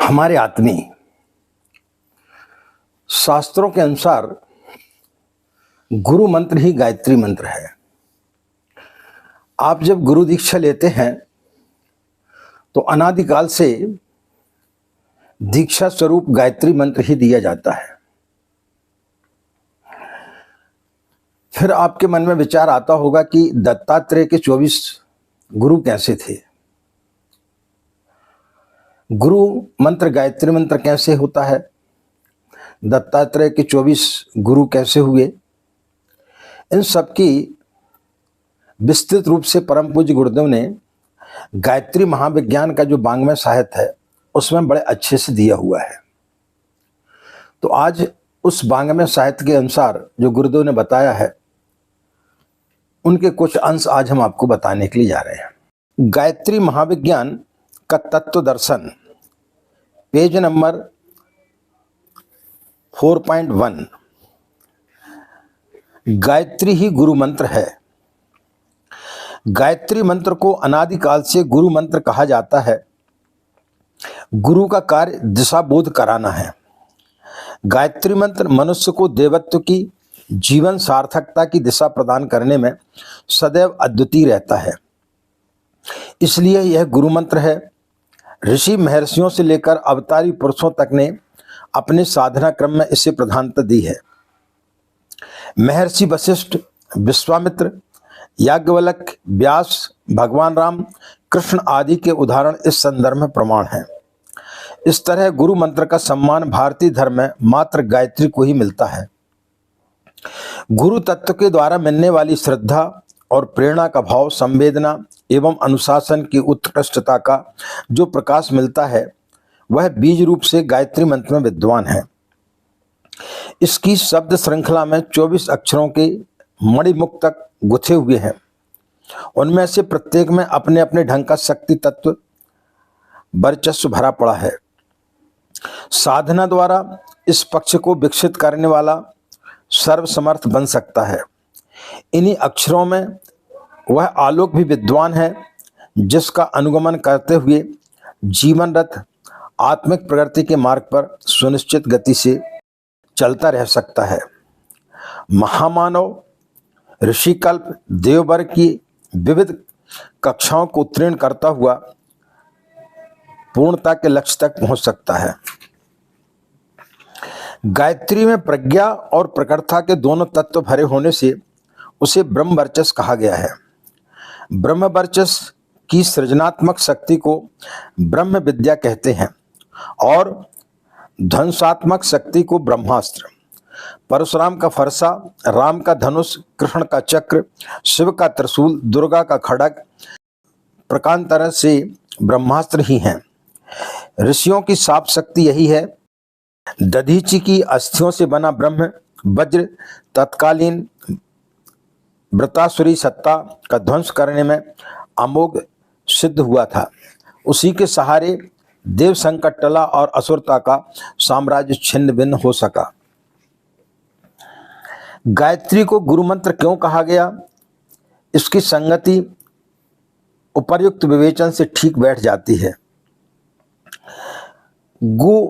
हमारे आत्मी शास्त्रों के अनुसार गुरु मंत्र ही गायत्री मंत्र है। आप जब गुरु दीक्षा लेते हैं तो अनादिकाल से दीक्षा स्वरूप गायत्री मंत्र ही दिया जाता है। फिर आपके मन में विचार आता होगा कि दत्तात्रेय के 24 गुरु कैसे थे, गुरु मंत्र गायत्री मंत्र कैसे होता है, दत्तात्रेय के 24 गुरु कैसे हुए। इन सब की विस्तृत रूप से परम पूज्य गुरुदेव ने गायत्री महाविज्ञान का जो वाङ्मय साहित्य है उसमें बड़े अच्छे से दिया हुआ है। तो आज उस वाङ्मय साहित्य के अनुसार जो गुरुदेव ने बताया है उनके कुछ अंश आज हम आपको बताने के लिए जा रहे हैं। गायत्री महाविज्ञान का तत्व दर्शन पेज नंबर 4.1। गायत्री ही गुरु मंत्र है। गायत्री मंत्र को अनादिकाल से गुरु मंत्र कहा जाता है। गुरु का कार्य दिशा बोध कराना है। गायत्री मंत्र मनुष्य को देवत्व की जीवन सार्थकता की दिशा प्रदान करने में सदैव अद्वितीय रहता है, इसलिए यह गुरु मंत्र है। ऋषि महर्षियों से लेकर अवतारी पुरुषों तक ने अपने साधना क्रम में इसे प्रधानता दी है। महर्षि वशिष्ठ, विश्वामित्र, याज्ञवल्क्य, व्यास, भगवान राम, कृष्ण आदि के उदाहरण इस संदर्भ में प्रमाण हैं। इस तरह गुरु मंत्र का सम्मान भारतीय धर्म में मात्र गायत्री को ही मिलता है। गुरु तत्व के द्वारा मिलने वाली श्रद्धा और प्रेरणा का भाव, संवेदना एवं अनुशासन की उत्कृष्टता का जो प्रकाश मिलता है वह बीज रूप से गायत्री मंत्र में विद्वान है। इसकी शब्द श्रृंखला में 24 अक्षरों के मणिमुख तक गुथे हुए हैं। उनमें से प्रत्येक में अपने अपने ढंग का शक्ति तत्व वर्चस्व भरा पड़ा है। साधना द्वारा इस पक्ष को विकसित करने वाला सर्वसमर्थ बन सकता है। इन्हीं अक्षरों में वह आलोक भी विद्वान है जिसका अनुगमन करते हुए जीवनरत आत्मिक प्रगति के मार्ग पर सुनिश्चित गति से चलता रह सकता है। महामानव ऋषिकल्प देववर्ग की विविध कक्षाओं को उत्तीर्ण करता हुआ पूर्णता के लक्ष्य तक पहुंच सकता है। गायत्री में प्रज्ञा और प्रकटता के दोनों तत्व भरे होने से उसे ब्रह्म वर्चस्व कहा गया है। ब्रह्म वर्चस्व की सृजनात्मक शक्ति को ब्रह्म विद्या कहते हैं और ध्वंसात्मक शक्ति को ब्रह्मास्त्र। परशुराम का फरसा, राम का धनुष, कृष्ण का चक्र, शिव का त्रिशूल, दुर्गा का खड्ग प्रकांतर से ब्रह्मास्त्र ही हैं। ऋषियों की साप शक्ति यही है। दधीचि की अस्थियों से बना ब्रह्म वज्र तत्कालीन वृतासुरी सत्ता का ध्वंस करने में अमोघ सिद्ध हुआ था। उसी के सहारे देव संकट टला और असुरता का साम्राज्य छिन्न भिन्न हो सका। गायत्री को गुरु मंत्र क्यों कहा गया, इसकी संगति उपर्युक्त विवेचन से ठीक बैठ जाती है। गु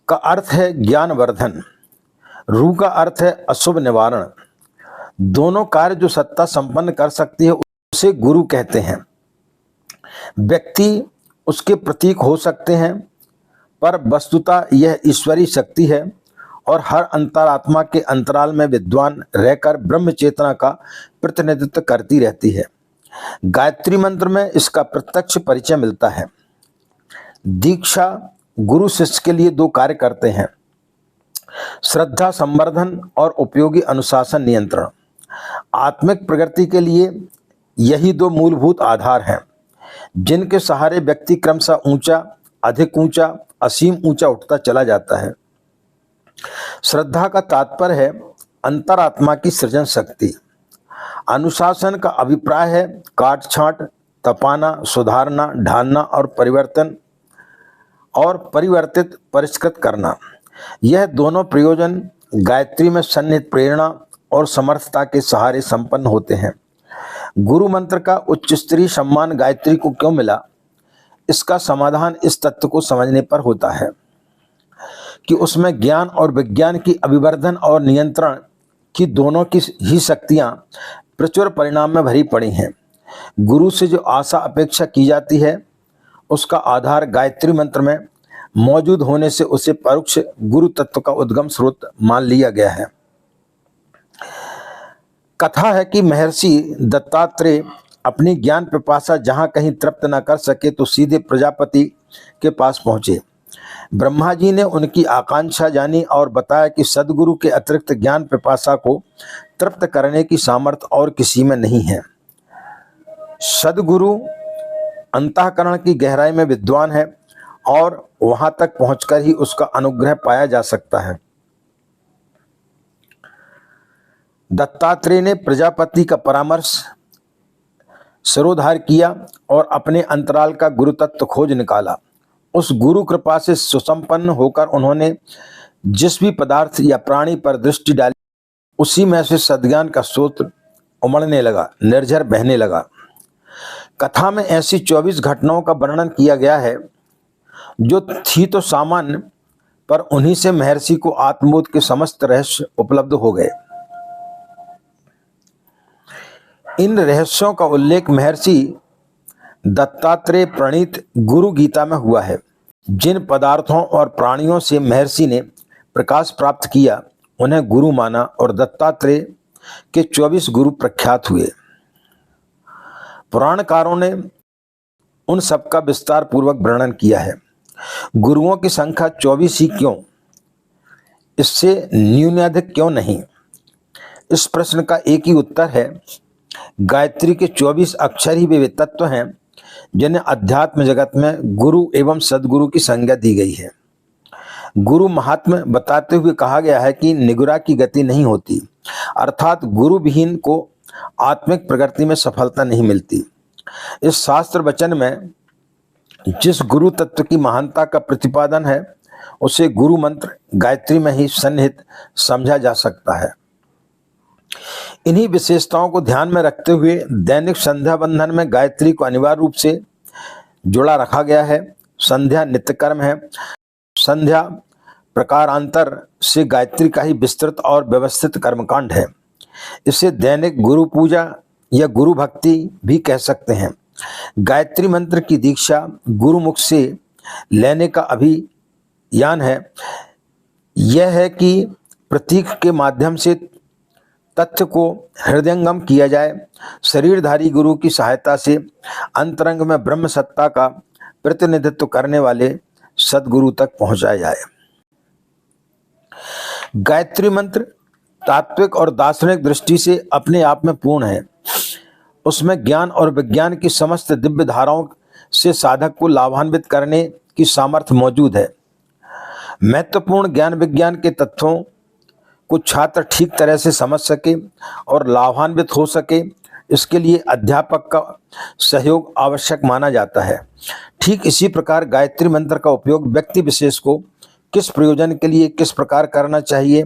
का अर्थ है ज्ञान वर्धन, रू का अर्थ है अशुभ निवारण। दोनों कार्य जो सत्ता संपन्न कर सकती है उसे गुरु कहते हैं। व्यक्ति उसके प्रतीक हो सकते हैं पर वस्तुतः यह ईश्वरीय शक्ति है और हर अंतरात्मा के अंतराल में विद्वान रहकर ब्रह्म चेतना का प्रतिनिधित्व करती रहती है। गायत्री मंत्र में इसका प्रत्यक्ष परिचय मिलता है। दीक्षा गुरु शिष्य के लिए दो कार्य करते हैं: श्रद्धा संवर्धन और उपयोगी अनुशासन नियंत्रण। आत्मिक प्रगति के लिए यही दो मूलभूत आधार हैं जिनके सहारे व्यक्ति क्रमशः ऊंचा, अधिक ऊंचा, असीम ऊंचा उठता चला जाता है। श्रद्धा का तात्पर्य है अंतरात्मा की सृजन शक्ति। अनुशासन का अभिप्राय है काट छांट, तपाना, सुधारना, ढालना और परिवर्तित परिष्कृत करना। यह दोनों प्रयोजन गायत्री में सन्निहित प्रेरणा और समर्थता के सहारे संपन्न होते हैं। गुरु मंत्र का उच्च स्तरीय सम्मान गायत्री को क्यों मिला, इसका समाधान इस तत्व को समझने पर होता है कि उसमें ज्ञान और विज्ञान की अभिवर्धन और नियंत्रण की दोनों की ही शक्तियां प्रचुर परिणाम में भरी पड़ी हैं। गुरु से जो आशा अपेक्षा की जाती है उसका आधार गायत्री मंत्र में मौजूद होने से उसे परोक्ष गुरु तत्व का उद्गम स्रोत मान लिया गया है। कथा है कि महर्षि दत्तात्रेय अपनी ज्ञान पिपासा जहां कहीं तृप्त न कर सके तो सीधे प्रजापति के पास पहुंचे। ब्रह्मा जी ने उनकी आकांक्षा जानी और बताया कि सदगुरु के अतिरिक्त ज्ञान पिपासा को तृप्त करने की सामर्थ्य और किसी में नहीं है। सदगुरु अंतःकरण की गहराई में विद्वान है और वहां तक पहुंचकर ही उसका अनुग्रह पाया जा सकता है। दत्तात्रेय ने प्रजापति का परामर्श सिरोधार किया और अपने अंतराल का गुरु तत्व खोज निकाला। उस गुरु कृपा से सुसंपन्न होकर उन्होंने जिस भी पदार्थ या प्राणी पर दृष्टि डाली उसी में से सद्ज्ञान का स्रोत उमड़ने लगा, निर्झर बहने लगा। कथा में ऐसी 24 घटनाओं का वर्णन किया गया है जो थी तो सामान्य, पर उन्हीं से महर्षि को आत्मबोध के समस्त रहस्य उपलब्ध हो गए। इन रहस्यों का उल्लेख महर्षि दत्तात्रेय प्रणीत गुरु गीता में हुआ है। जिन पदार्थों और प्राणियों से महर्षि ने प्रकाश प्राप्त किया उन्हें गुरु माना और दत्तात्रेय के 24 गुरु प्रख्यात हुए। पुराणकारों ने उन सबका विस्तार पूर्वक वर्णन किया है। गुरुओं की संख्या 24 ही क्यों, इससे न्यूनाधिक क्यों नहीं? इस प्रश्न का एक ही उत्तर है, गायत्री के 24 अक्षर ही वे तत्व हैं जिन्हें अध्यात्म जगत में गुरु एवं सदगुरु की संज्ञा दी गई है। गुरु महात्म्य बताते हुए कहा गया है कि निगुरा की गति नहीं होती, अर्थात गुरु विहीन को आत्मिक प्रगति में सफलता नहीं मिलती। इस शास्त्र वचन में जिस गुरु तत्व की महानता का प्रतिपादन है उसे गुरु मंत्र गायत्री में ही सन्निहित समझा जा सकता है। इन्हीं विशेषताओं को ध्यान में रखते हुए दैनिक संध्या बंधन में गायत्री को अनिवार्य रूप से जोड़ा रखा गया है। संध्या नित्य कर्म है। संध्या प्रकारांतर से गायत्री का ही विस्तृत और व्यवस्थित कर्मकांड है। इसे दैनिक गुरु पूजा या गुरु भक्ति भी कह सकते हैं। गायत्री मंत्र की दीक्षा गुरुमुख से लेने का अभियान है। यह है कि प्रतीक के माध्यम से तथ्य को हृदयंगम किया जाए। शरीरधारी गुरु की सहायता से अंतरंग में ब्रह्म सत्ता का प्रतिनिधित्व करने वाले सदगुरु तक पहुंचाया जाए। गायत्री मंत्र तात्विक और दार्शनिक दृष्टि से अपने आप में पूर्ण है। उसमें ज्ञान और विज्ञान की समस्त दिव्य धाराओं से साधक को लाभान्वित करने की सामर्थ्य मौजूद है। महत्वपूर्ण ज्ञान विज्ञान के तत्वों को छात्र ठीक तरह से समझ सके और लाभान्वित हो सके, इसके लिए अध्यापक का सहयोग आवश्यक माना जाता है। ठीक इसी प्रकार गायत्री मंत्र का उपयोग व्यक्ति विशेष को किस प्रयोजन के लिए किस प्रकार करना चाहिए,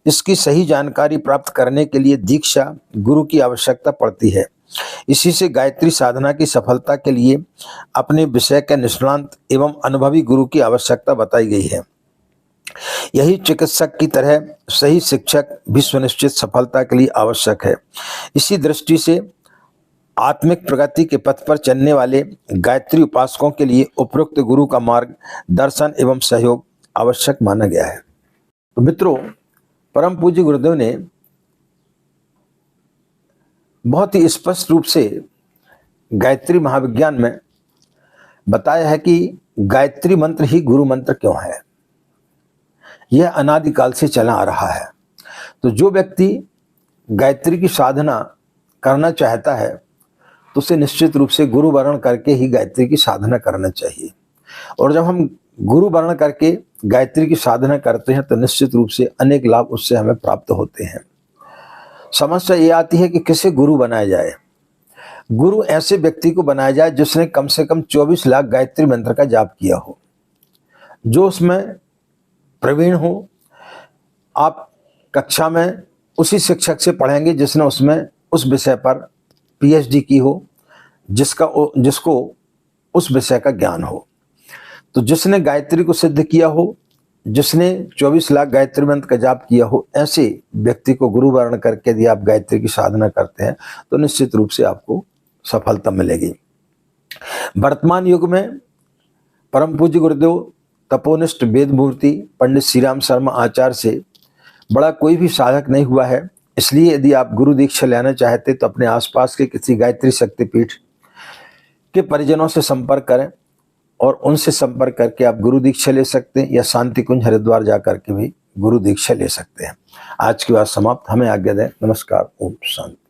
इसकी सही जानकारी प्राप्त करने के लिए दीक्षा गुरु की आवश्यकता पड़ती है। इसी से गायत्री साधना की सफलता के लिए अपने विषय के निष्णांत एवं अनुभवी गुरु की आवश्यकता बताई गई है। यही चिकित्सक की तरह सही शिक्षक भी सुनिश्चित सफलता के लिए आवश्यक है। इसी दृष्टि से आत्मिक प्रगति के पथ पर चलने वाले गायत्री उपासकों के लिए उपरोक्त गुरु का मार्ग दर्शन एवं सहयोग आवश्यक माना गया है। तो मित्रों, परम पूज्य गुरुदेव ने बहुत ही स्पष्ट रूप से गायत्री महाविज्ञान में बताया है कि गायत्री मंत्र ही गुरु मंत्र क्यों है। यह अनादिकाल से चला आ रहा है। तो जो व्यक्ति गायत्री की साधना करना चाहता है तो उसे निश्चित रूप से गुरु वर्ण करके ही गायत्री की साधना करना चाहिए। और जब हम गुरु वर्ण करके गायत्री की साधना करते हैं तो निश्चित रूप से अनेक लाभ उससे हमें प्राप्त होते हैं। समस्या ये आती है कि किसे गुरु बनाया जाए। गुरु ऐसे व्यक्ति को बनाया जाए जिसने कम से कम 24 लाख गायत्री मंत्र का जाप किया हो, जो उसमें प्रवीण हो। आप कक्षा में उसी शिक्षक से पढ़ेंगे जिसने उसमें उस विषय पर PhD की हो, जिसको उस विषय का ज्ञान हो। तो जिसने गायत्री को सिद्ध किया हो, जिसने 24 लाख गायत्री मंत्र का जाप किया हो, ऐसे व्यक्ति को गुरु वर्ण करके यदि आप गायत्री की साधना करते हैं तो निश्चित रूप से आपको सफलता मिलेगी। वर्तमान युग में परम पूज्य गुरुदेव तपोनिष्ठ वेद मूर्ति पंडित श्री राम शर्मा आचार्य से बड़ा कोई भी साधक नहीं हुआ है। इसलिए यदि आप गुरु दीक्षा लेना चाहते तो अपने आसपास के किसी गायत्री शक्तिपीठ के परिजनों से संपर्क करें और उनसे संपर्क करके आप गुरु दीक्षा ले सकते हैं, या शांति कुंज हरिद्वार जाकर के भी गुरु दीक्षा ले सकते हैं। आज की बात समाप्त। हमें आज्ञा दें। नमस्कार। ओम शांति।